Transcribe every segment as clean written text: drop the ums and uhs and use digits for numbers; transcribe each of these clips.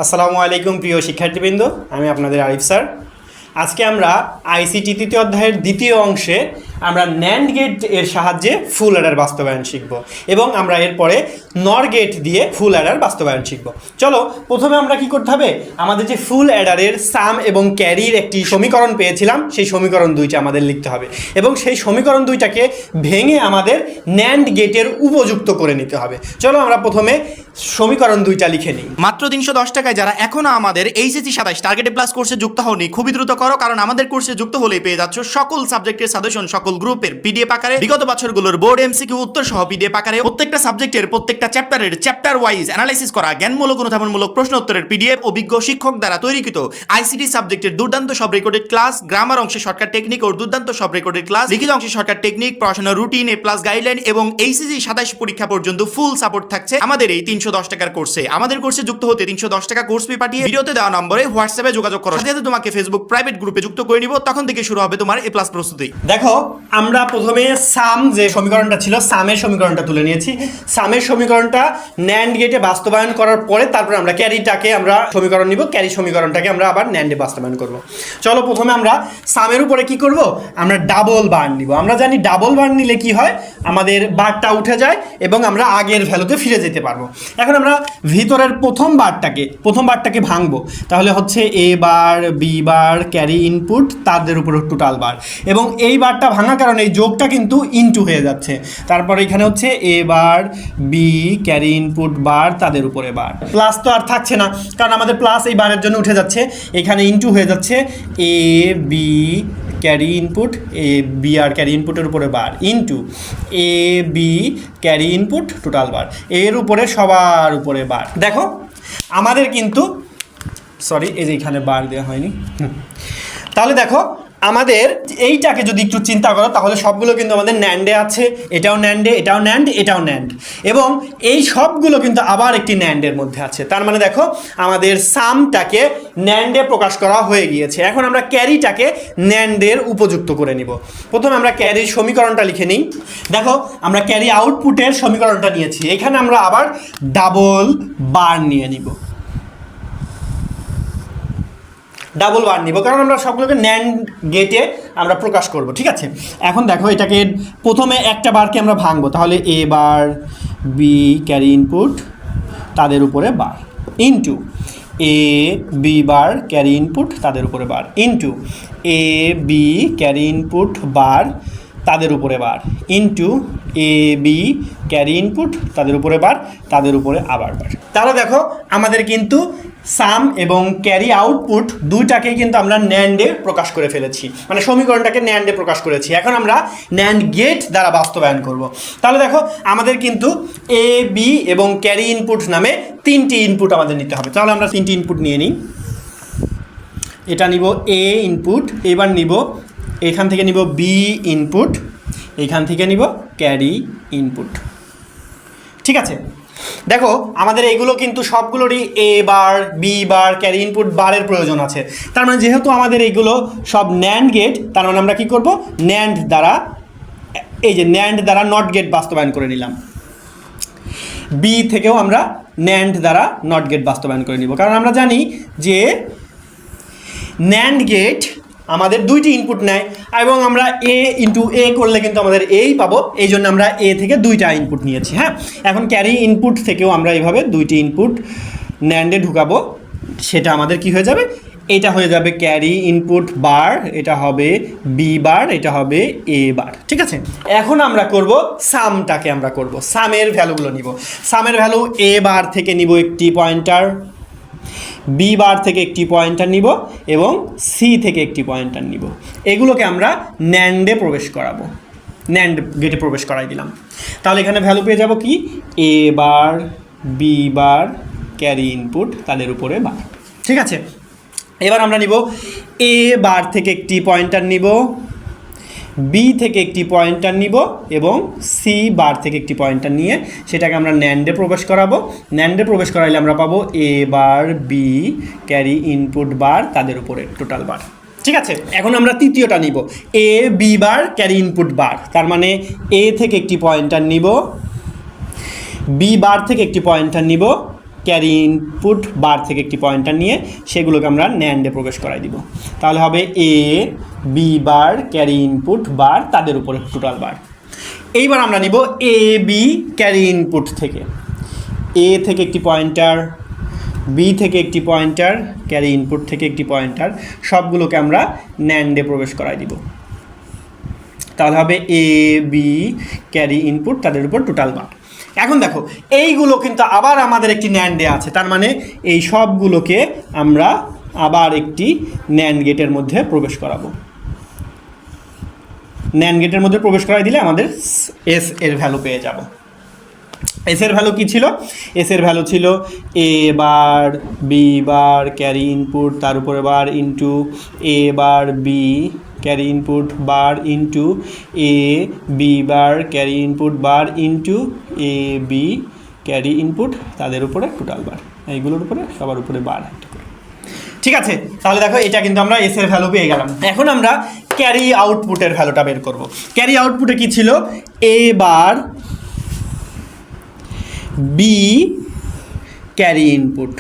আসসালামু আলাইকুম প্রিয় শিক্ষার্থীবৃন্দ, আমি আপনাদের আরিফ স্যার। আজকে আমরা আইসিটি তৃতীয় অধ্যায়ের দ্বিতীয় অংশে আমরা ন্যান্ড গেট এর সাহায্যে ফুল অ্যাডার বাস্তবায়ন শিখব এবং আমরা এরপরে নর গেট দিয়ে ফুল অ্যাডার বাস্তবায়ন শিখব। চলো প্রথমে আমরা কি করতে হবে, আমাদের যে ফুল অ্যাডারের সাম এবং ক্যারির একটি সমীকরণ পেয়েছিলাম, সেই সমীকরণ দুইটা আমাদের লিখতে হবে এবং সেই সমীকরণ দুইটাকে ভেঙে আমাদের ন্যান্ড গেটের উপযুক্ত করে নিতে হবে। চলো আমরা প্রথমে সমীকরণ দুইটা লিখে নিই। মাত্র 310 টাকায় যারা এখনো আমাদের এইচএসসি 27 টার্গেটে প্লাস কোর্সে যুক্ত হওনি, খুবই দ্রুত করো, কারণ আমাদের কোর্সে যুক্ত হলেই পেয়ে যাচ্ছ সকল সাবজেক্টের সাজেশন সকল গ্রুপের পিডিএফ আকারে, বিগত বছরগুলোর বোর্ড এমসিকিউ উত্তর সহ পিডিএফ আকারে, প্রত্যেকটা সাবজেক্টের প্রত্যেকটা চ্যাপ্টারের চ্যাপ্টার ওয়াইজ অ্যানালাইসিস করা জ্ঞানমূলক অনুধাবনমূলক প্রশ্ন উত্তরের পিডিএফ, অভিজ্ঞ শিক্ষক দ্বারা তৈরিকৃত আইসিটি সাবজেক্টের দুর্দান্ত সব রেকর্ডেড ক্লাস, গ্রামার অংশে শর্টকাট টেকনিক ও দুর্দান্ত সব রেকর্ডেড ক্লাস, লিখিত অংশে শর্টকাট টেকনিক, পড়াশোনার রুটিন, এ প্লাস গাইডলাইন এবং এইচএসসি 27 পরীক্ষা পর্যন্ত ফুল সাপোর্ট থাকছে আমাদের এই 310 টাকার কোর্সে। আমাদের কোর্সে যুক্ত হতে 310 টাকা কোর্স ফি পাঠিয়ে ভিডিওতে দেওয়া নম্বরে হোয়াটসঅ্যাপে যোগাযোগ করো, সাথে তোমাকে ফেসবুক প্রাইভেট গ্রুপে যুক্ত করে নিব, তখন থেকে শুরু হবে তোমার এ প্লাস প্রস্তুতি। দেখো, আমরা প্রথমে সাম যে সমীকরণটা ছিল, সামের সমীকরণটা তুলে নিয়েছি। সামের সমীকরণটা ন্যান্ড গেটে বাস্তবায়ন করার পরে তারপরে আমরা ক্যারিটাকে আমরা সমীকরণ নিব, ক্যারি সমীকরণটাকে আমরা আবার ন্যান্ডে বাস্তবায়ন করব। চলো প্রথমে আমরা সামের উপরে কি করব, আমরা ডাবল বার নিব। আমরা জানি ডাবল বার নিলে কি হয়, আমাদের বারটা উঠে যায় এবং আমরা আগের ভ্যালুতে ফিরে যেতে পারবো। এখন আমরা ভিতরের প্রথম বারটাকে ভাঙবো, তাহলে হচ্ছে এ bar, B bar, carry input, তাদের উপরে টোটাল বার, এবং এই বারটা ভাঙার কারণে এই যোগটা কিন্তু ইনটু হয়ে যাচ্ছে। তারপরে এখানে হচ্ছে এ bar, B, carry input bar, তাদের উপরে বার। প্লাস তো আর থাকছে না, কারণ আমাদের প্লাস এই বারের জন্য উঠে যাচ্ছে, এখানে ইনটু হয়ে যাচ্ছে A B carry input, A B আর ক্যারি ইনপুটের উপরে bar, into A B carry input total bar, এর উপরে সবার উপরে বার। দেখো আমাদের কিন্তু এই যে এখানে বার দেওয়া হয়নি। তাহলে দেখো আমাদের এইটাকে যদি একটু চিন্তা করো, তাহলে সবগুলো কিন্তু আমাদের ন্যান্ডে আছে, এটাও ন্যান্ডে, এটাও ন্যান্ড, এটাও ন্যান্ড, এবং এই সবগুলো কিন্তু আবার একটি ন্যান্ডের মধ্যে আছে। তার মানে দেখো আমাদের সামটাকে ন্যান্ডে প্রকাশ করা হয়ে গিয়েছে। এখন আমরা ক্যারিটাকে ন্যান্ডের উপযুক্ত করে নিব। প্রথমে আমরা ক্যারির সমীকরণটা লিখে নিই। দেখো আমরা ক্যারি আউটপুটের সমীকরণটা নিয়েছি, এখানে আমরা আবার ডাবল বার নিয়ে নিব, ডাবল বার নিব, কারণ আমরা সবগুলোকে ন্যান্ড গেটে আমরা প্রকাশ করব। ঠিক আছে, এখন দেখো এটাকে প্রথমে একটা বারকে আমরা ভাঙবো, তাহলে A bar, B carry input, তাদের উপরে bar, into A B bar carry input, তাদের উপরে bar, into A B carry input bar, তাদের উপরে bar, into A B carry input, তাদের উপরে বার, তাদের উপরে আবার বার। তাহলে দেখো আমাদের কিন্তু সাম এবং ক্যারি আউটপুট দুইটাকেই কিন্তু আমরা ন্যান্ডে প্রকাশ করে ফেলেছি, মানে সমীকরণটাকে ন্যান্ডে প্রকাশ করেছি। এখন আমরা ন্যান্ড গেট দ্বারা বাস্তবায়ন করব। তাহলে দেখো আমাদের কিন্তু এ বি এবং ক্যারি ইনপুট নামে তিনটি ইনপুট আমাদের নিতে হবে। তাহলে আমরা তিনটি ইনপুট নিয়ে নিই। এটা নিব এ ইনপুট, এবার নিব এখান থেকে নিব বি ইনপুট, এখান থেকে নিব ক্যারি ইনপুট। ঠিক আছে, দেখো আমাদের এগুলো কিন্তু সবগুলোরই এ bar, B bar, carry input বারের প্রয়োজন আছে। তার মানে যেহেতু আমাদের এইগুলো সব ন্যান্ড গেট, তার মানে আমরা কি করব, ন্যান্ড দ্বারা, এই যে ন্যান্ড দ্বারা নট গেট বাস্তবায়ন করে নিলাম। বি থেকেও আমরা ন্যান্ড দ্বারা নট গেট বাস্তবায়ন করে নিব, কারণ আমরা জানি যে ন্যান্ড গেট আমাদের দুইটি ইনপুট নেয় এবং আমরা এ ইন্টু এ করলে কিন্তু আমাদের এই পাবো, এই জন্য আমরা এ থেকে দুইটা ইনপুট নিয়েছি। হ্যাঁ, এখন ক্যারি ইনপুট থেকেও আমরা এইভাবে দুইটি ইনপুট ন্যান্ডে ঢুকাবো, সেটা আমাদের কি হয়ে যাবে, এটা হয়ে যাবে ক্যারি ইনপুট বার, এটা হবে বি বার, এটা হবে এ বার। ঠিক আছে, এখন আমরা করব সামটাকে, আমরা করব সামের ভ্যালুগুলো নিব। সামের ভ্যালু এ বার থেকে নিব একটি পয়েন্টার, বি বার থেকে একটি পয়েন্টার নিব এবং সি থেকে একটি পয়েন্টার নিব। এগুলোকে আমরা ন্যান্ডে প্রবেশ করাবো, ন্যান্ড গেটে প্রবেশ করাই দিলাম। তাহলে এখানে ভ্যালু পেয়ে যাব কি, এ bar, B bar, carry input, তাদের উপরে বার। ঠিক আছে, এবার আমরা নিব এ বার থেকে একটি পয়েন্টার নিব, বি থেকে একটি পয়েন্টার নিব এবং সি বার থেকে একটি পয়েন্টার নিয়ে সেটাকে আমরা ন্যান্ডে প্রবেশ করাবো। ন্যান্ডে প্রবেশ করাইলে আমরা পাবো A bar, B carry input bar, তাদের উপরে টোটাল বার। ঠিক আছে, এখন আমরা তৃতীয়টা নিব, A B bar carry input bar, তার মানে এ থেকে একটি পয়েন্টার নিব, বি বার থেকে একটি পয়েন্টার নিব ক্যারি ইনপুট বার থেকে একটি পয়েন্টার নিয়ে সেগুলোকে আমরা ন্যান্ডে প্রবেশ করাই দিব। তাহলে হবে A B bar carry input bar তাদের উপরে টোটাল বার। এইবার আমরা নিব এ বি ক্যারি ইনপুট থেকে, এ থেকে একটি পয়েন্টার, বি থেকে একটি পয়েন্টার, ক্যারি ইনপুট থেকে একটি পয়েন্টার, সবগুলোকে আমরা ন্যান্ডে প্রবেশ করাই দিব। তাহলে হবে এ বি ক্যারি ইনপুট তাদের উপর টোটাল বার। এখন দেখো এইগুলো কিন্তু আবার আমাদের একটি ন্যান্ডে আছে, তার মানে এই সবগুলোকে আমরা আবার একটি ন্যান্ড গেটের মধ্যে প্রবেশ করাবো। ন্যান্ড গেটের মধ্যে প্রবেশ করাই দিলে আমাদের এস এর ভ্যালু পেয়ে যাব। এস এর ভ্যালু কী ছিল? এস এর ভ্যালু ছিল A bar B bar carry input তার উপরে bar into A bar B carry input bar into A B bar carry input bar into A B carry input তাদের উপরে টোটাল বার, এইগুলোর উপরে সবার উপরে বার। ঠিক আছে, তাহলে দেখো এটা কিন্তু আমরা এস এর ভ্যালু পেয়ে গেলাম। এখন আমরা ক্যারি আউটপুটের ভ্যালুটা বের করব। ক্যারি আউটপুটে কি ছিল? A bar B carry input,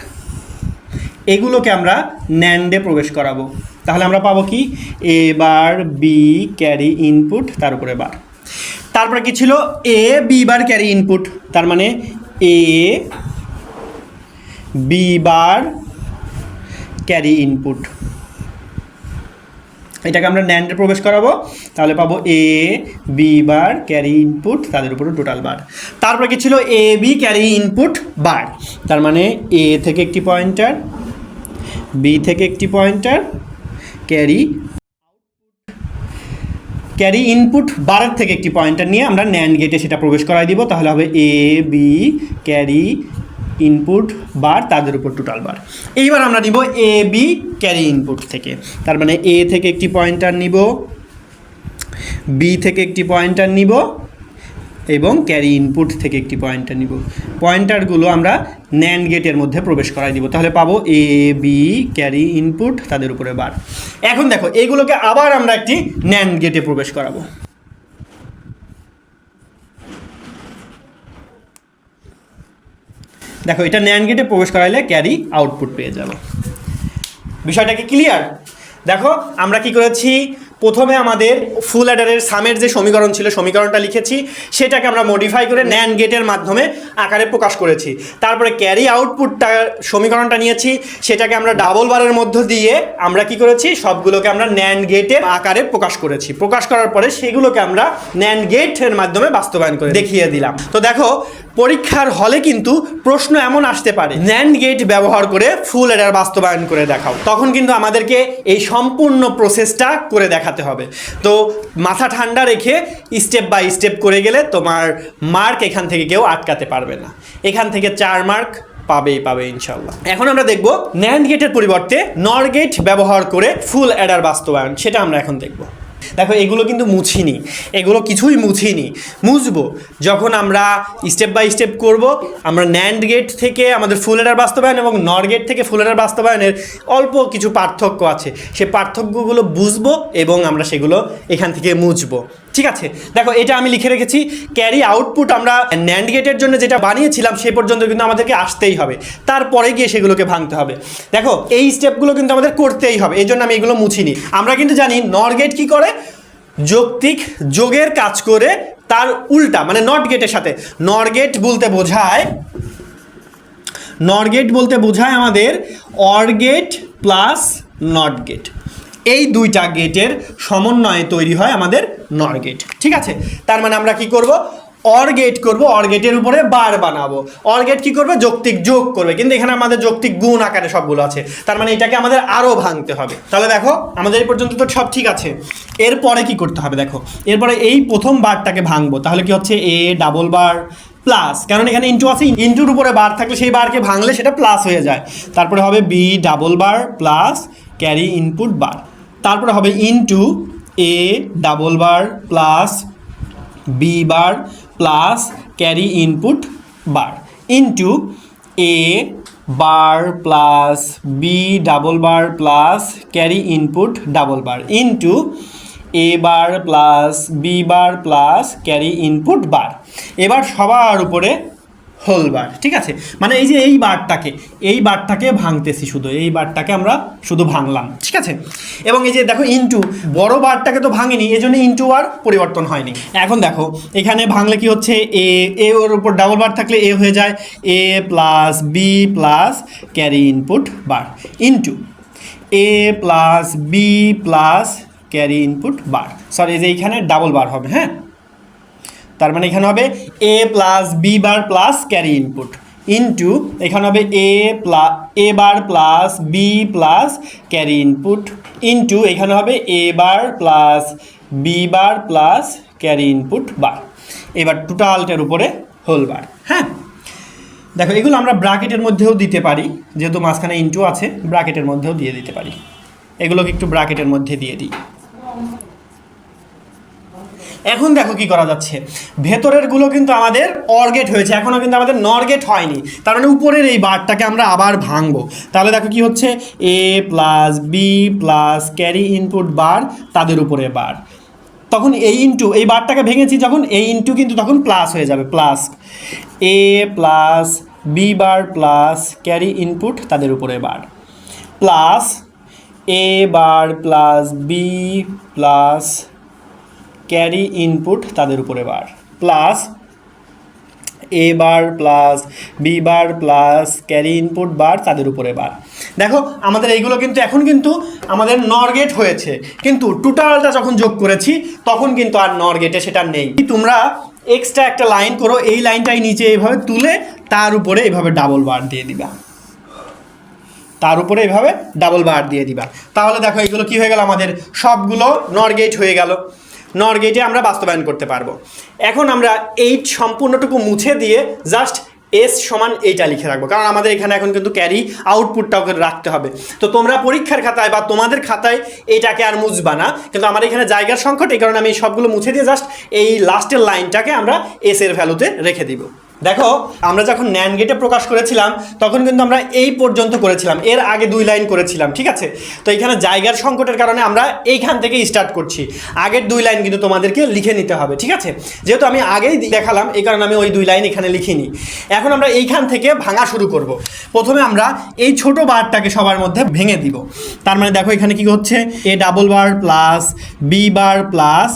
এগুলোকে আমরা ন্যান্ডে প্রবেশ করাবো। তাহলে আমরা পাবো কি? এ বার বি ক্যারি ইনপুট তার উপরে বার। তারপরে কি ছিল? এ বি বার ক্যারি ইনপুট, তার মানে এ বি বার ক্যারি ইনপুট, এটাকে আমরা ন্যান্ডে প্রবেশ করাবো। তাহলে পাবো এ বি বার ক্যারি ইনপুট তাদের উপরে টোটাল বার। তারপরে কি ছিল? এ বি ক্যারি ইনপুট বার, তার মানে এ থেকে একটি পয়েন্টার, বি থেকে একটি পয়েন্টার, ক্যারি ইনপুট বারের থেকে একটি পয়েন্টার নিয়ে আমরা ন্যান্ড গেটে সেটা প্রবেশ করাই দিব। তাহলে হবে A B carry input bar তাদের উপর টোটাল বার। এইবার আমরা নিব এ বি ক্যারি ইনপুট থেকে, তার মানে এ থেকে একটি পয়েন্টার নিব, বি থেকে একটি পয়েন্টার নিব এবং ক্যারি ইনপুট থেকে একটি পয়েন্টার নিব। পয়েন্টারগুলো আমরা ন্যান্ড গেটের মধ্যে প্রবেশ করাই দিব। তাহলে পাবো এ বি ক্যারি ইনপুট তাদের উপরে বার। এখন দেখো এইগুলোকে আবার আমরা একটি ন্যান্ড গেটে প্রবেশ করাবো। দেখো এটা ন্যান্ড গেটে প্রবেশ করাইলে ক্যারি আউটপুট পেয়ে যাব। বিষয়টা কি ক্লিয়ার? দেখো আমরা কি করেছি, প্রথমে আমাদের ফুল অ্যাডারের সামের যে সমীকরণ ছিল সমীকরণটা লিখেছি, সেটাকে আমরা মডিফাই করে ন্যান্ড গেটের মাধ্যমে আকারে প্রকাশ করেছি। তারপরে ক্যারি আউটপুটটা সমীকরণটা নিয়েছি, সেটাকে আমরা ডাবল বারের মধ্য দিয়ে আমরা কি করেছি, সবগুলোকে আমরা ন্যান্ড গেটের আকারে প্রকাশ করেছি। প্রকাশ করার পরে সেগুলোকে আমরা ন্যান্ড গেটের মাধ্যমে বাস্তবায়ন করে দেখিয়ে দিলাম। তো দেখো পরীক্ষার হলে কিন্তু প্রশ্ন এমন আসতে পারে, ন্যান্ড গেট ব্যবহার করে ফুল অ্যাডার বাস্তবায়ন করে দেখাও। তখন কিন্তু আমাদেরকে এই সম্পূর্ণ প্রসেসটা করে দেখাতে হবে। তো মাথা ঠান্ডা রেখে স্টেপ বাই স্টেপ করে গেলে তোমার মার্ক এখান থেকে কেউ আটকাতে পারবে না। এখান থেকে 4 মার্ক পাবে ইনশাল্লাহ। এখন আমরা দেখব ন্যান্ড গেটের পরিবর্তে নর গেট ব্যবহার করে ফুল অ্যাডার বাস্তবায়ন, সেটা আমরা এখন দেখব। দেখো এগুলো কিন্তু মুছিনি, এগুলো কিছুই মুছিনি, মুছবো যখন আমরা স্টেপ বাই স্টেপ করব। আমরা ন্যান্ড গেট থেকে আমাদের ফুল অ্যাডার বাস্তবায়ন এবং নর গেট থেকে ফুল অ্যাডার বাস্তবায়নের অল্প কিছু পার্থক্য আছে, সেই পার্থক্যগুলো বুঝবো এবং আমরা সেগুলো এখান থেকে মুছবো। ঠিক আছে, দেখো এটা আমি লিখে রেখেছি। ক্যারি আউটপুট আমরা ন্যান্ড গেটের জন্য যেটা বানিয়েছিলাম সে পর্যন্ত কিন্তু আমাদেরকে আসতেই হবে, তারপরে গিয়ে সেগুলোকে ভাঙতে হবে। দেখো এই স্টেপগুলো কিন্তু আমাদের করতেই হবে, এই জন্য আমি এগুলো মুছিনি। আমরা কিন্তু জানি নর গেট কী করে, যৌক্তিক যোগের কাজ করে তার উল্টা, মানে নট গেটের সাথে। নর গেট বলতে বোঝায় আমাদের or gate plus not gate, এই দুইটা গেটের সমন্বয়ে তৈরি হয় আমাদের নর গেট। ঠিক আছে, তার মানে আমরা কি করব, অর গেট করব, অর গেটের উপরে বার বানাবো। অর গেট কি করবে, যৌক্তিক যোগ করবে, কিন্তু এখানে আমাদের যৌক্তিক গুণ আকারে সবগুলো আছে, তার মানে এটাকে আমাদের আরও ভাঙতে হবে। তাহলে দেখো আমাদের এই পর্যন্ত তো সব ঠিক আছে, এরপরে কি করতে হবে, দেখো এরপরে এই প্রথম বারটাকে ভাঙবো। তাহলে কি হচ্ছে, এ ডাবল বার প্লাস, কারণ এখানে ইন্টু আছে, ইন্টুর উপরে বার থাকলে সেই বারকে ভাঙলে সেটা প্লাস হয়ে যায়। তারপরে হবে B double bar plus carry input bar. তারপরে হবে into A double bar plus B bar plus carry input bar into A bar plus B double bar plus carry input double bar into A bar plus B bar plus carry input bar. এবার সবার উপরে whole বার, ঠিক আছে। মানে এই যে এই বারটাকে ভাঙতেছি, শুধু এই বারটাকে আমরা শুধু ভাঙলাম, ঠিক আছে। এবং এই যে দেখো ইনটু, বড় বারটাকে তো ভাঙিনি, এই জন্য ইনটু আর পরিবর্তন হয়নি। এখন দেখো এখানে ভাঙলে কি হচ্ছে, এ ওর উপর ডাবল বার থাকলে এ হয়ে যায় A plus B plus carry input bar into A plus B plus carry input bar, sorry এই যে এইখানে ডাবল বার হবে, হ্যাঁ। তার মানে এখানে হবে A plus B bar plus carry input into এখানে হবে A bar plus B plus carry input into এখানে হবে A bar plus B bar plus carry input bar. এবার টোটালটার উপরে হোল বার, হ্যাঁ। দেখো এগুলো আমরা ব্র্যাকেটের মধ্যেও দিতে পারি, যেহেতু মাঝখানে ইনটু আছে ব্র্যাকেটের মধ্যেও দিয়ে দিতে পারি। এগুলোকে একটু ব্র্যাকেটের মধ্যে দিয়ে দিই। এখন দেখো কি করা যাচ্ছে, ভেতরের গুলো কিন্তু আমাদের অর গেট হয়েছে, এখনও কিন্তু আমাদের নর গেট হয়নি। তার মানে উপরের এই বারটাকে আমরা আবার ভাঙবো। তাহলে দেখো কি হচ্ছে, A plus B plus carry input bar তাদের উপরে বার। তখন এই ইনটু এই বারটাকে ভেঙেছি যখন, এই ইনটু কিন্তু তখন প্লাস হয়ে যাবে, plus A plus B bar plus carry input তাদের উপরে bar plus A bar plus B plus carry input তাদের উপরে bar plus A bar plus B bar plus carry input bar তাদের উপরে বার। দেখো আমাদের এইগুলো কিন্তু এখন কিন্তু আমাদের নর গেট হয়েছে, কিন্তু টোটালটা যখন যোগ করেছি তখন কিন্তু আর নর গেটে সেটা নেই। তোমরা এক্সট্রা একটা লাইন করো, এই লাইনটাই নিচে এইভাবে তুলে তার উপরে এইভাবে ডাবল বার দিয়ে দিবা, তার উপরে এইভাবে ডাবল বার দিয়ে দিবা। তাহলে দেখো এগুলো কি হয়ে গেল, আমাদের সবগুলো নর গেট হয়ে গেল। নর গেটে আমরা বাস্তবায়ন করতে পারবো। এখন আমরা এই সম্পূর্ণটুকু মুছে দিয়ে জাস্ট এস সমান এইটা লিখে রাখবো, কারণ আমাদের এখানে এখন কিন্তু ক্যারি আউটপুটটাও রাখতে হবে। তো তোমরা পরীক্ষার খাতায় বা তোমাদের খাতায় এইটাকে আর মুছবা না, কিন্তু আমার এখানে জায়গার সংকট, এই কারণে আমি সবগুলো মুছে দিয়ে জাস্ট এই লাস্টের লাইনটাকে আমরা এস এর ভ্যালুতে রেখে দিব। দেখো আমরা যখন ন্যান্ড গেটে প্রকাশ করেছিলাম তখন কিন্তু আমরা এই পর্যন্ত করেছিলাম, এর আগে 2 লাইন করেছিলাম, ঠিক আছে। তো এখানে জায়গার সংকটের কারণে আমরা এইখান থেকে স্টার্ট করছি, আগের 2 লাইন কিন্তু তোমাদেরকে লিখে নিতে হবে, ঠিক আছে। যেহেতু আমি আগেই দেখালাম এই কারণে আমি ওই 2 লাইন এখানে লিখিনি। এখন আমরা এইখান থেকে ভাঙা শুরু করব। প্রথমে আমরা এই ছোট বারটাকে সবার মধ্যে ভেঙে দিব। তার মানে দেখো এখানে কি হচ্ছে, A double bar plus B bar plus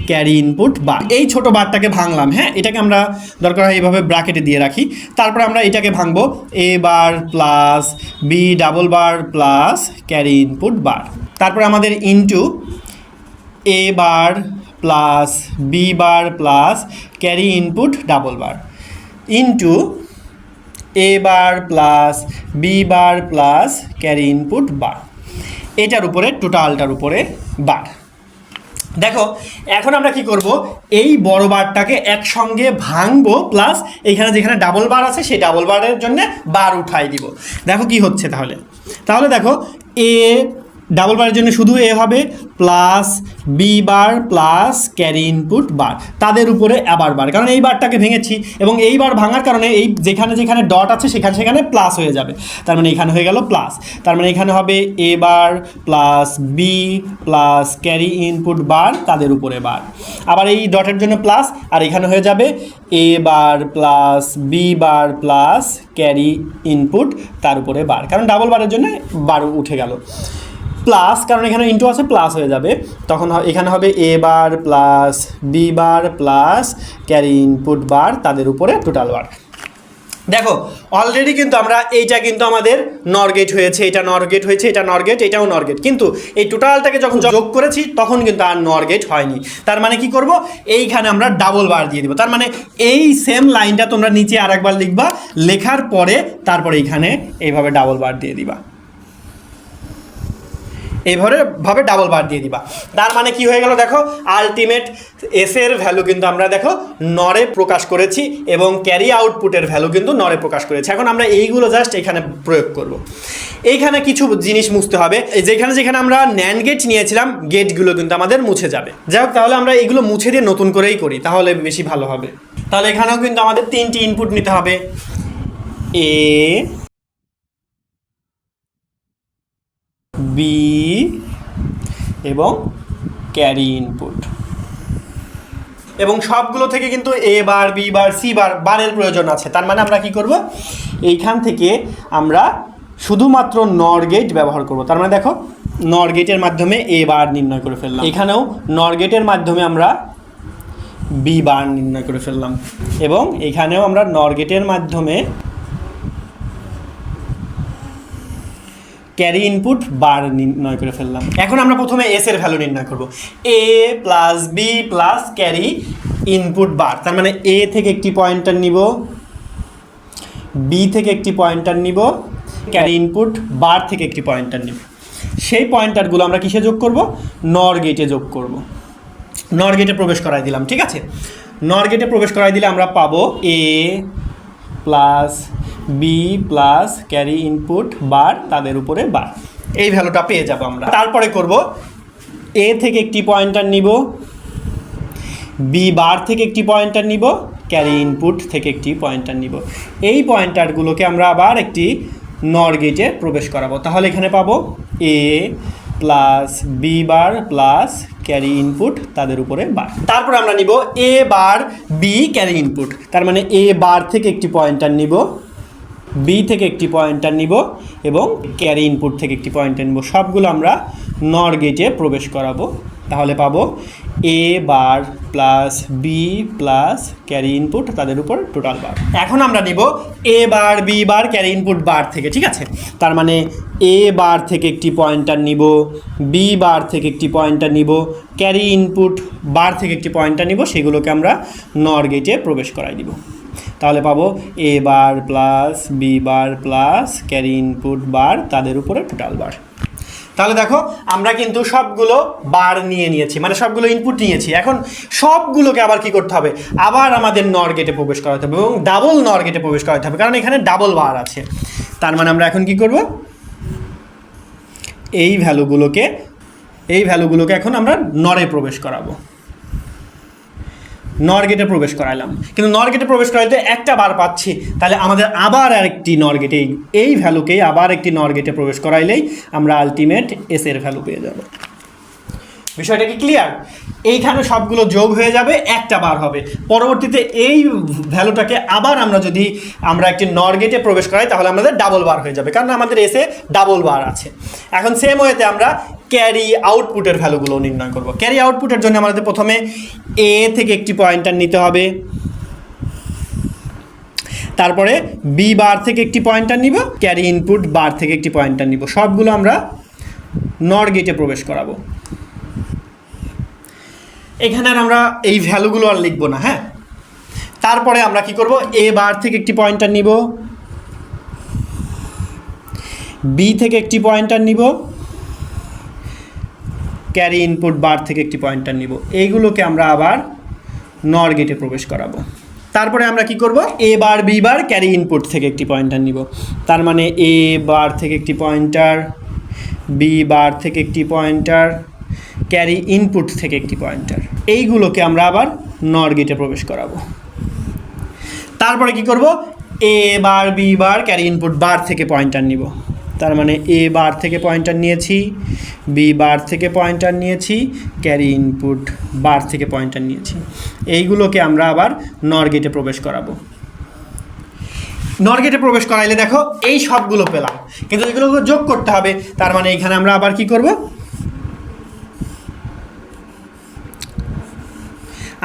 carry input bar, এই ছোট বারটাকে ভাঙলাম, হ্যাঁ। এটাকে আমরা দরকার হয় এইভাবে ব্র্যাকেটে দিয়ে রাখি। তারপরে আমরা এটাকে ভাঙবো, A bar plus B double bar plus carry input bar. তারপরে আমাদের into A bar plus B bar plus carry input double bar into A bar plus B bar plus carry input bar, এটার উপরে টোটালটার উপরে বার। দেখো এখন আমরা কি করব, এই বড় বারটাকে একসঙ্গে ভাঙবো, প্লাস এইখানে যেখানে ডাবল বার আছে সেই ডাবল বারের জন্য বার উঠাই দিব। দেখো কি হচ্ছে, তাহলে দেখো এ ডাবল বারের জন্য শুধু এ হবে plus B bar plus carry input bar তাদের উপরে আবার বার, কারণ এই বারটাকে ভেঙেছি এবং এই বার ভাঙার কারণে এই যেখানে যেখানে ডট আছে সেখানে প্লাস হয়ে যাবে। তার মানে এখানে হয়ে গেল প্লাস, তার মানে এখানে হবে A bar plus B plus carry input bar তাদের উপরে বার, আবার এই ডটের জন্য প্লাস, আর এখানে হয়ে যাবে A bar plus B bar plus carry input তার উপরে বার, কারণ ডাবল বারের জন্য বার উঠে গেল, প্লাস কারণ এখানে ইনটু আছে প্লাস হয়ে যাবে। তখন এখানে হবে A bar plus B bar plus carry input bar তাদের উপরে টোটাল বার। দেখো অলরেডি কিন্তু আমরা এইটা কিন্তু আমাদের নর গেট হয়েছে, এটা নর গেট হয়েছে, এটা নর গেট, এটাও নর গেট, কিন্তু এই টোটালটাকে যখন যোগ করেছি তখন কিন্তু আর নর গেট হয়নি। তার মানে কি করব, এইখানে আমরা ডাবল বার দিয়ে দিব। তার মানে এই সেম লাইনটা তোমরা নিচে আরেকবার লিখবা, লেখার পরে তারপরে এইখানে এইভাবে ডাবল বার দিয়ে দিবা, এইভাবে ডাবল বার দিয়ে দিবা। তার মানে কি হয়ে গেল, দেখো আলটিমেট এস এর ভ্যালু কিন্তু আমরা দেখো নরে প্রকাশ করেছি এবং ক্যারি আউটপুটের ভ্যালু কিন্তু নরে প্রকাশ করেছি। এখন আমরা এইগুলো জাস্ট এখানে প্রয়োগ করব। এইখানে কিছু জিনিস মুছতে হবে, যেখানে যেখানে আমরা ন্যান্ড গেট নিয়েছিলাম গেটগুলো কিন্তু আমাদের মুছে যাবে। যাই হোক, তাহলে আমরা এগুলো মুছে দিয়ে নতুন করেই করি, তাহলে বেশি ভালো হবে। তাহলে এখানেও কিন্তু আমাদের 3টি ইনপুট নিতে হবে, এ বি এবং ক্যারি ইনপুট। এবং সবগুলো থেকে কিন্তু এ বার বি বার সি বারের প্রয়োজন আছে। তার মানে আমরা কি করব, এইখান থেকে আমরা শুধুমাত্র নর গেট ব্যবহার করব। তার মানে দেখো নর গেটের মাধ্যমে এ বার নির্ণয় করে ফেললাম, এখানেও নর গেটের মাধ্যমে আমরা বি বার নির্ণয় করে ফেললাম, এবং এখানেও আমরা নর গেটের মাধ্যমে ক্যারি ইনপুট বার নির্ণয় করে ফেললাম। এখন আমরা প্রথমে এস এর ভ্যালু নির্ণয় করব, A plus B plus carry input bar. তার মানে এ থেকে একটি পয়েন্টার নিব, বি থেকে একটি পয়েন্টার নিব, ক্যারি ইনপুট বার থেকে একটি পয়েন্টার নিব। সেই পয়েন্টারগুলো আমরা কিসে যোগ করব, নর গেটে যোগ করব। নর গেটে প্রবেশ করাই দিলাম, ঠিক আছে। নর গেটে প্রবেশ করাই দিলে আমরা পাবো A plus B plus carry input bar তাদের উপরে বার, এই ভ্যালুটা পেয়ে যাব আমরা। তারপরে করব এ থেকে একটি পয়েন্টার নিব, বি বার থেকে একটি পয়েন্টার নিব, ক্যারি ইনপুট থেকে একটি পয়েন্টার নিব। এই পয়েন্টারগুলোকে আমরা আবার একটি নর গেটে প্রবেশ করাবো। তাহলে এখানে পাবো A plus B bar plus carry input তাদের উপরে বার। তারপর আমরা নিব A bar B carry input. তার মানে এ বার থেকে একটি পয়েন্টার নিব, বি থেকে একটি পয়েন্টার নিব এবং ক্যারি ইনপুট থেকে একটি পয়েন্টার নিব। সবগুলো আমরা নর গেটে প্রবেশ করাবো। তাহলে পাবো A bar plus B plus carry input তাদের উপর টোটাল বার। এখন আমরা নিব A bar B bar carry input bar থেকে, ঠিক আছে। তার মানে এ বার থেকে একটি পয়েন্টার নিব, বি বার থেকে একটি পয়েন্টার নিব, ক্যারি ইনপুট বার থেকে একটি পয়েন্টার নিব, সেগুলোকে আমরা নর গেটে প্রবেশ করাই দিব। তাহলে পাবো A bar plus B bar plus carry input bar তাদের উপরে টোটাল বার। তাহলে দেখো আমরা কিন্তু সবগুলো বার নিয়েছি, মানে সবগুলো ইনপুট নিয়েছি। এখন সবগুলোকে আবার কি করতে হবে, আবার আমাদের নর গেটে প্রবেশ করাতে হবে এবং ডাবল নর গেটে প্রবেশ করাতে হবে, কারণ এখানে ডাবল বার আছে। তার মানে আমরা এখন কি করব, এই ভ্যালুগুলোকে এখন আমরা নরে প্রবেশ করাবো। নর গেটে প্রবেশ করাইলাম, কিন্তু নর গেটে প্রবেশ করাইতে একটা বার পাচ্ছি, তাহলে আমাদের আবার আরেকটি নর গেটে এই ভ্যালুকেই আবার একটি নর গেটে প্রবেশ করাইলেই আমরা আলটিমেট এস এর ভ্যালু পেয়ে যাব। বিষয়টা কি ক্লিয়ার? এইখানে সবগুলো যোগ হয়ে যাবে, একটা বার হবে। পরবর্তীতে এই ভ্যালুটাকে আবার আমরা একটি নর গেটে প্রবেশ করাই, তাহলে আমাদের ডাবল বার হয়ে যাবে, কারণ আমাদের এসে ডাবল বার আছে। এখন সেম ওয়েতে আমরা ক্যারি আউটপুটের ভ্যালুগুলো নির্ণয় করব। ক্যারি আউটপুটের জন্য আমাদের প্রথমে এ থেকে একটি পয়েন্টার নিতে হবে, তারপরে বি বার থেকে একটি পয়েন্টার নিব, ক্যারি ইনপুট বার থেকে একটি পয়েন্টার নিব। সবগুলো আমরা নর গেটে প্রবেশ করাবো। এখানে আর আমরা এই ভ্যালুগুলো আর লিখবো না, হ্যাঁ। তারপরে আমরা কি করব, এ বার থেকে একটি পয়েন্টার নিব, বি থেকে একটি পয়েন্টার নিব, ক্যারি ইনপুট বার থেকে একটি পয়েন্টার নিব। এইগুলোকে আমরা আবার নর গেটে প্রবেশ করাবো। তারপরে আমরা কি করব, A bar B bar carry input থেকে একটি পয়েন্টার নিব। তার মানে এ বার থেকে একটি পয়েন্টার, বি বার থেকে একটি পয়েন্টার, ক্যারি ইনপুট থেকে একটি পয়েন্টার। এইগুলোকে আমরা আবার নর গেটে প্রবেশ করাবো। তারপরে কি করব, A bar B bar carry input bar থেকে পয়েন্টার নিব। তার মানে এ বার থেকে পয়েন্টার নিয়েছি, বি বার থেকে পয়েন্টার নিয়েছি, ক্যারি ইনপুট বার থেকে পয়েন্টার নিয়েছি। এইগুলোকে আমরা আবার নর গেটে প্রবেশ করাবো। নর গেটে প্রবেশ করাইলে দেখো এই সবগুলো পেলাম, কিন্তু এগুলোকে যোগ করতে হবে। তার মানে এখানে আমরা আবার কি করব,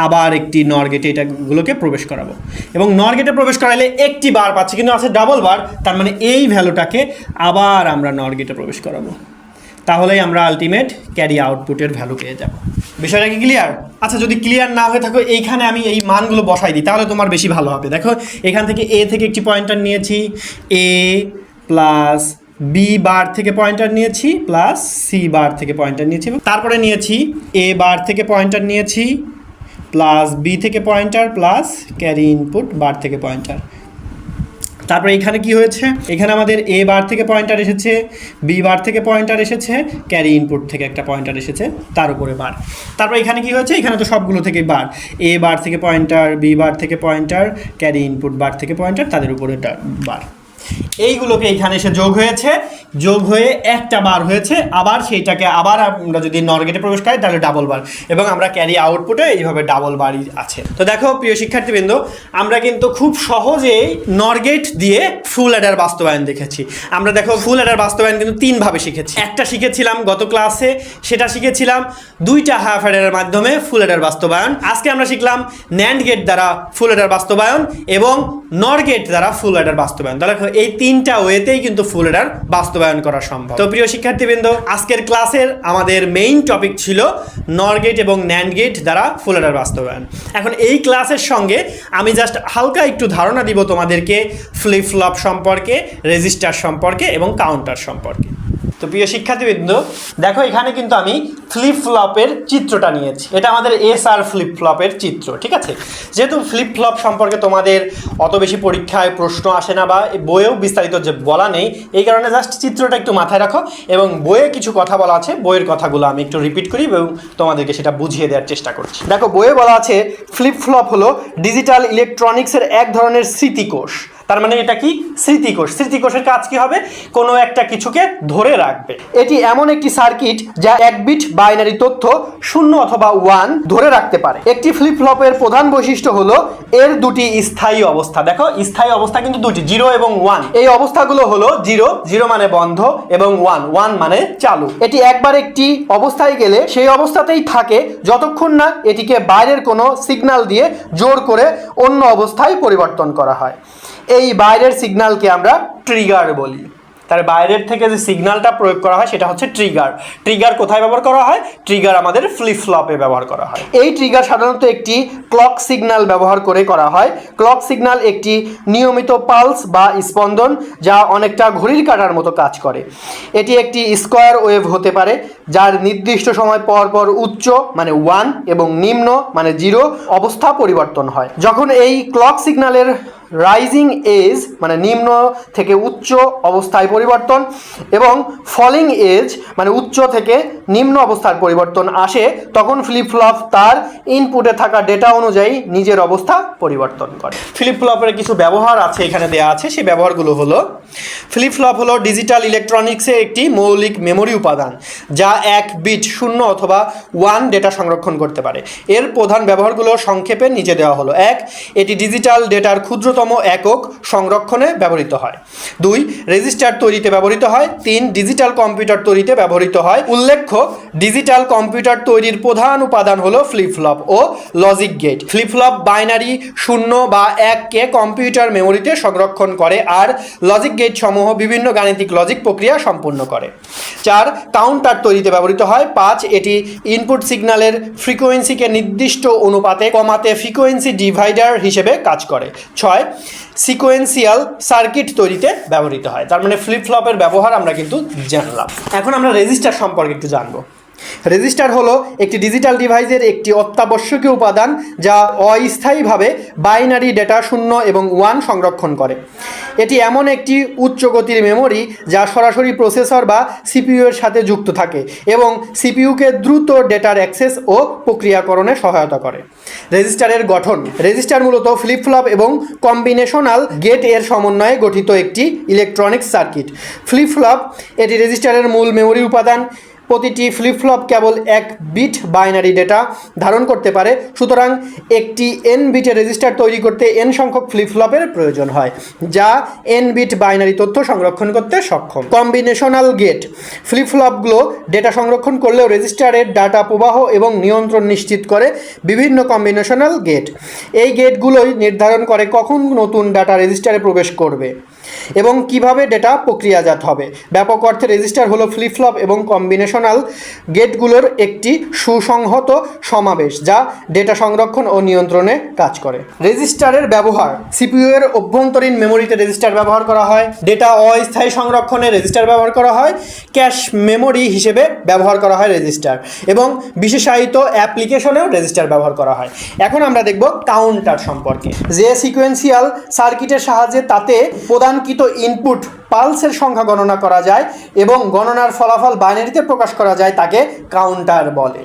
আবার একটি নর গেটে এটাগুলোকে প্রবেশ করাবো। এবং নর গেটে প্রবেশ করাইলে একটি বার পাচ্ছি, কিন্তু আছে ডাবল বার। তার মানে এই ভ্যালুটাকে আবার আমরা নর গেটে প্রবেশ করাবো। তাহলেই আমরা আলটিমেট ক্যারি আউটপুটের ভ্যালু পেয়ে যাব। বিষয়টা কি ক্লিয়ার? আচ্ছা, যদি ক্লিয়ার না হয়ে থাকো, এইখানে আমি এই মানগুলো বসাই দিই, তাহলে তোমার বেশি ভালো হবে। দেখো এখান থেকে এ থেকে একটি পয়েন্টার নিয়েছি, এ প্লাস বি বার থেকে পয়েন্টার নিয়েছি প্লাস সি বার থেকে পয়েন্টার নিয়েছি, তারপরে নিয়েছি এ বার থেকে পয়েন্টার নিয়েছি প্লাস বি থেকে pointer plus carry input bar থেকে পয়েন্টার। তারপরে এখানে কি হয়েছে, এখানে আমাদের এ বার থেকে পয়েন্টার এসেছে, বি বার থেকে পয়েন্টার এসেছে, ক্যারি ইনপুট থেকে একটা পয়েন্টার এসেছে, তার উপরে বার। তারপরে এখানে কি হয়েছে, এখানে তো সবগুলো থেকে বার, এ বার থেকে পয়েন্টার, বি বার থেকে পয়েন্টার, ক্যারি ইনপুট বার থেকে পয়েন্টার, তাদের উপরে বার। এইগুলোকে এখানে এসে যোগ হয়েছে, যোগ হয়ে একটা বার হয়েছে, আবার সেইটাকে আবার আমরা যদি নর গেটে প্রবেশ করি তাহলে ডাবল বার, এবং আমরা ক্যারি আউটপুটে এইভাবে ডাবল বারই আছে। তো দেখো প্রিয় শিক্ষার্থীবৃন্দ, আমরা কিন্তু খুব সহজেই নর গেট দিয়ে ফুল অ্যাডার বাস্তবায়ন দেখেছি। আমরা দেখো ফুল অ্যাডার বাস্তবায়ন কিন্তু 3 ভাবে শিখেছি। একটা শিখেছিলাম গত ক্লাসে, সেটা শিখেছিলাম 2টা হাফ অ্যাডারের মাধ্যমে ফুল অ্যাডার বাস্তবায়ন। আজকে আমরা শিখলাম ন্যান্ড গেট দ্বারা ফুল অ্যাডার বাস্তবায়ন এবং নর গেট দ্বারা ফুল অ্যাডার বাস্তবায়ন। তাহলে এই 3টা ওয়েতেই কিন্তু ফুল অ্যাডার বাস্তবায়ন করা সম্ভব। তো প্রিয় শিক্ষার্থীবৃন্দ, আজকের ক্লাসের আমাদের মেইন টপিক ছিল নর গেট এবং ন্যান্ড গেট দ্বারা ফুল অ্যাডার বাস্তবায়ন। এখন এই ক্লাসের সঙ্গে আমি জাস্ট হালকা একটু ধারণা দিব তোমাদেরকে ফ্লিপ ফ্লপ সম্পর্কে, রেজিস্টার সম্পর্কে এবং কাউন্টার সম্পর্কে। তো প্রিয় শিক্ষার্থীবৃন্দ, দেখো এখানে কিন্তু আমি ফ্লিপ ফ্লপের চিত্রটা নিয়েছি। এটা আমাদের SR ফ্লিপ ফ্লপের চিত্র, ঠিক আছে? যেহেতু ফ্লিপ ফ্লপ সম্পর্কে তোমাদের অত বেশি পরীক্ষায় প্রশ্ন আসে না বা বইয়েও বিস্তারিত যে বলা নেই, এই কারণে জাস্ট চিত্রটা একটু মাথায় রাখো, এবং বইয়ে কিছু কথা বলা আছে, বইয়ের কথাগুলো আমি একটু রিপিট করি এবং তোমাদেরকে সেটা বুঝিয়ে দেওয়ার চেষ্টা করছি। দেখো বইয়ে বলা আছে ফ্লিপ ফ্লপ হলো ডিজিটাল ইলেকট্রনিক্সের এক ধরনের স্মৃতিকোষ। তার মানে এটা কি? স্মৃতিকোষ। স্মৃতিকোষের কাজ কি হবে? কোনো একটা কিছুকে ধরে রাখবে। এটি এমন একটি সার্কিট যা 1 বিট বাইনারি তথ্য 0 অথবা 1 ধরে রাখতে পারে। একটি ফ্লিপ ফ্লপের প্রধান বৈশিষ্ট্য হলো এর দুটি স্থায়ী অবস্থা। দেখো স্থায়ী অবস্থা কিন্তু দুটি, 0 এবং 1। এই অবস্থাগুলো হলো 0 মানে বন্ধ, এবং 1 মানে চালু। এটি একবার একটি অবস্থায় গেলে সেই অবস্থাতেই থাকে যতক্ষণ না এটিকে বাইরের কোনো সিগন্যাল দিয়ে জোর করে অন্য অবস্থায় পরিবর্তন করা হয়। এই বাইরের সিগন্যালকে আমরা ট্রিগার বলি। তার বাইরের থেকে যে সিগন্যালটা প্রয়োগ করা হয় সেটা হচ্ছে ট্রিগার। ট্রিগার কোথায় ব্যবহার করা হয়? ট্রিগার আমাদের ফ্লিপ ফ্লপে ব্যবহার করা হয়। এই ট্রিগার সাধারণত একটি ক্লক সিগন্যাল ব্যবহার করে করা হয়। ক্লক সিগন্যাল একটি নিয়মিত পালস বা স্পন্দন যা অনেকটা ঘড়ির কাঁটার মতো কাজ করে। এটি একটি স্কোয়ার ওয়েভ হতে পারে যার নির্দিষ্ট সময় পর পর উচ্চ মানে 1 এবং নিম্ন মানে 0 অবস্থা পরিবর্তন হয়। যখন এই ক্লক সিগন্যালের রাইজিং এজ মানে নিম্ন থেকে উচ্চ অবস্থায় পরিবর্তন এবং ফলিং এজ মানে উচ্চ থেকে নিম্ন অবস্থার পরিবর্তন আসে, তখন ফ্লিপ ফ্লপ তার ইনপুটে থাকা ডেটা অনুযায়ী নিজের অবস্থা পরিবর্তন করে। ফ্লিপ ফ্লপের কিছু ব্যবহার আছে, এখানে দেওয়া আছে। সেই ব্যবহারগুলো হলো, ফ্লিপ ফ্লপ হলো ডিজিটাল ইলেকট্রনিক্সের একটি মৌলিক মেমোরি উপাদান যা 1 বিট 0 অথবা 1 ডেটা সংরক্ষণ করতে পারে। এর প্রধান ব্যবহারগুলো সংক্ষেপে নিচে দেওয়া হলো। 1, এটি ডিজিটাল ডেটার ক্ষুদ্রতম একক সংরক্ষণে ব্যবহৃত হয়। 2, রেজিস্টার তৈরিতে ব্যবহৃত হয়। 3, ডিজিটাল কম্পিউটার তৈরিতে ব্যবহৃত হয়। উল্লেখ্য, ডিজিটাল কম্পিউটার তৈরির প্রধান উপাদান হলো ফ্লিপ ফ্লপ ও logic gate. Flip flop binary 0 বা 1কে কম্পিউটার মেমোরিতে সংরক্ষণ করে, আর লজিক গেট সমূহ বিভিন্ন গাণিতিক লজিক প্রক্রিয়া সম্পন্ন করে। 4, কাউন্টার তৈরিতে ব্যবহৃত হয়। 5, এটি ইনপুট সিগন্যালের ফ্রিকোয়েন্সিকে নির্দিষ্ট অনুপাতে কমাতে ফ্রিকোয়েন্সি ডিভাইডার হিসেবে কাজ করে। 6, সিকোয়েন্সিয়াল সার্কিট তৈরিতে ব্যবহৃত হয়। তার মানে ফ্লিপ ফ্লপের ব্যবহার আমরা কিন্তু জানলাম। এখন আমরা রেজিস্টার সম্পর্কে একটু জানবো। রেজিস্টার হলো একটি ডিজিটাল ডিভাইসের একটি অত্যাবশ্যকীয় উপাদান যা অস্থায়ীভাবে বাইনারি ডেটা 0 এবং 1 সংরক্ষণ করে। এটি এমন একটি উচ্চ গতির মেমোরি যা সরাসরি প্রসেসর বা সিপিইউ এর সাথে যুক্ত থাকে এবং সিপিইউকে দ্রুত ডেটার অ্যাক্সেস ও প্রক্রিয়াকরণে সহায়তা করে। রেজিস্টারের গঠন। রেজিস্টার মূলত ফ্লিপ ফ্লপ এবং কম্বিনেশনাল গেট এর সমন্বয়ে গঠিত একটি ইলেকট্রনিক্স সার্কিট। ফ্লিপ ফ্লপ এটি রেজিস্টারের মূল মেমোরি উপাদান। প্রতিটি ফ্লিপ ফ্লপ কেবল 1 বিট বাইনারি ডেটা ধারণ করতে পারে, সুতরাং একটি n বিটের রেজিস্টার তৈরি করতে n সংখ্যক ফ্লিপ ফ্লপের প্রয়োজন হয় যা n বিট বাইনারি তথ্য সংরক্ষণ করতে সক্ষম। Combinational gate. ফ্লিপ ফ্লপগুলো ডেটা সংরক্ষণ করলেও রেজিস্টারের ডাটা প্রবাহ এবং নিয়ন্ত্রণ নিশ্চিত করে বিভিন্ন কম্বিনেশনাল গেট। এই গেটগুলোই নির্ধারণ করে কখন নতুন ডাটা রেজিস্টারে প্রবেশ করবে এবং কিভাবে ডেটা প্রক্রিয়াজাত হবে। ব্যাপক অর্থে রেজিস্টার হলো ফ্লিপ ফ্লপ এবং কম্বিনেশনাল গেটগুলোর একটি সুসংহত সমাবেশ যা ডেটা সংরক্ষণ ও নিয়ন্ত্রণে কাজ করে। রেজিস্টারের ব্যবহার। সিপিইউ এর অভ্যন্তরীণ মেমোরিতে রেজিস্টার ব্যবহার করা হয়। ডেটা অস্থায়ী সংরক্ষণে রেজিস্টার ব্যবহার করা হয়। ক্যাশ মেমোরি হিসেবে ব্যবহার করা হয় রেজিস্টার, এবং বিশেষায়িত অ্যাপ্লিকেশনেও রেজিস্টার ব্যবহার করা হয়। এখন আমরা দেখব কাউন্টার সম্পর্কে। যে সিকোয়েন্সিয়াল সার্কিটের সাহায্যে তাতে প্রদানকৃত ইনপুট পালসের সংখ্যা গণনা করা যায় এবং গণনার ফলাফল বাইনারিতে প্রকাশ করা যায় তাকে কাউন্টার বলে।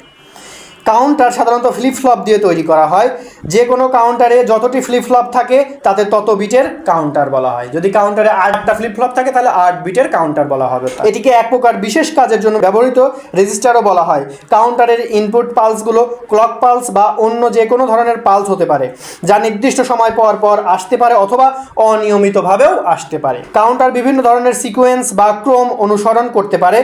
কাউন্টার সাধারণত ফ্লিপ ফ্লপ দিয়ে তৈরি করা হয়। যে কোনো কাউন্টারে যতটি ফ্লিপ ফ্লপ থাকে তাতে তত বিটের কাউন্টার বলা হয়। যদি কাউন্টারে 8টা ফ্লিপ ফ্লপ থাকে তাহলে 8 বিটের কাউন্টার বলা হবে। এটিকে এক প্রকার বিশেষ কাজের জন্য ব্যবহৃত রেজিস্টারও বলা হয়। কাউন্টারের ইনপুট পালসগুলো ক্লক পালস বা অন্য যে কোনো ধরনের পালস হতে পারে, যা নির্দিষ্ট সময় পর পর আসতে পারে অথবা অনিয়মিতভাবেও আসতে পারে। কাউন্টার বিভিন্ন ধরনের সিকোয়েন্স বা ক্রম অনুসরণ করতে পারে।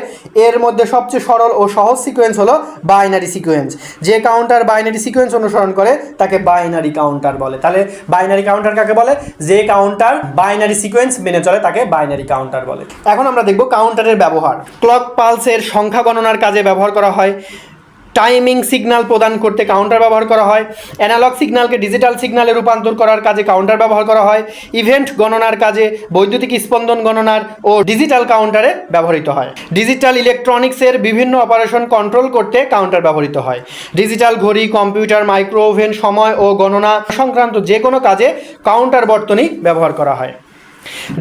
এর মধ্যে সবচেয়ে সরল ও সহজ সিকোয়েন্স হলো বাইনারি সিকোয়েন্স। যে কাউন্টার বাইনারি সিকোয়েন্স অনুসরণ করে তাকে বাইনারি কাউন্টার বলে। তাহলে বাইনারি কাউন্টার কাকে বলে? যে কাউন্টার বাইনারি সিকোয়েন্স মেনে চলে তাকে বাইনারি কাউন্টার বলে। এখন আমরা দেখব কাউন্টারের ব্যবহার। ক্লক পালসের সংখ্যা গণনার কাজে ব্যবহার করা হয়। টাইমিং সিগন্যাল প্রদান করতে কাউন্টার ব্যবহার করা হয়। অ্যানালগ সিগন্যালকে ডিজিটাল সিগন্যালে রূপান্তর করার কাজে কাউন্টার ব্যবহার করা হয়। ইভেন্ট গণনার কাজে বৈদ্যুতিক স্পন্দন গণনার ও ডিজিটাল কাউন্টারে ব্যবহৃত হয়। ডিজিটাল ইলেকট্রনিক্সের বিভিন্ন অপারেশন কন্ট্রোল করতে কাউন্টার ব্যবহৃত হয়। ডিজিটাল ঘড়ি, কম্পিউটার, মাইক্রো ওভেন, সময় ও গণনা সংক্রান্ত যে কোনো কাজে কাউন্টার বর্তনী ব্যবহার করা হয়।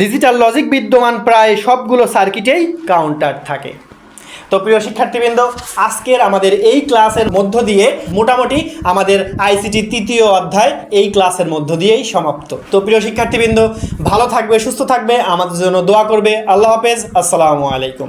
ডিজিটাল লজিক বিদ্যমান প্রায় সবগুলো সার্কিটেই কাউন্টার থাকে। তো প্রিয় শিক্ষার্থীবৃন্দ, আজকের আমাদের এই ক্লাসের মধ্য দিয়ে মোটামুটি আমাদের আইসিটি 3য় অধ্যায় এই ক্লাসের মধ্য দিয়েই সমাপ্ত। তো প্রিয় শিক্ষার্থীবৃন্দ, ভালো থাকবে, সুস্থ থাকবে, আমাদের জন্য দোয়া করবে। আল্লাহ হাফেজ, আসসালামু আলাইকুম।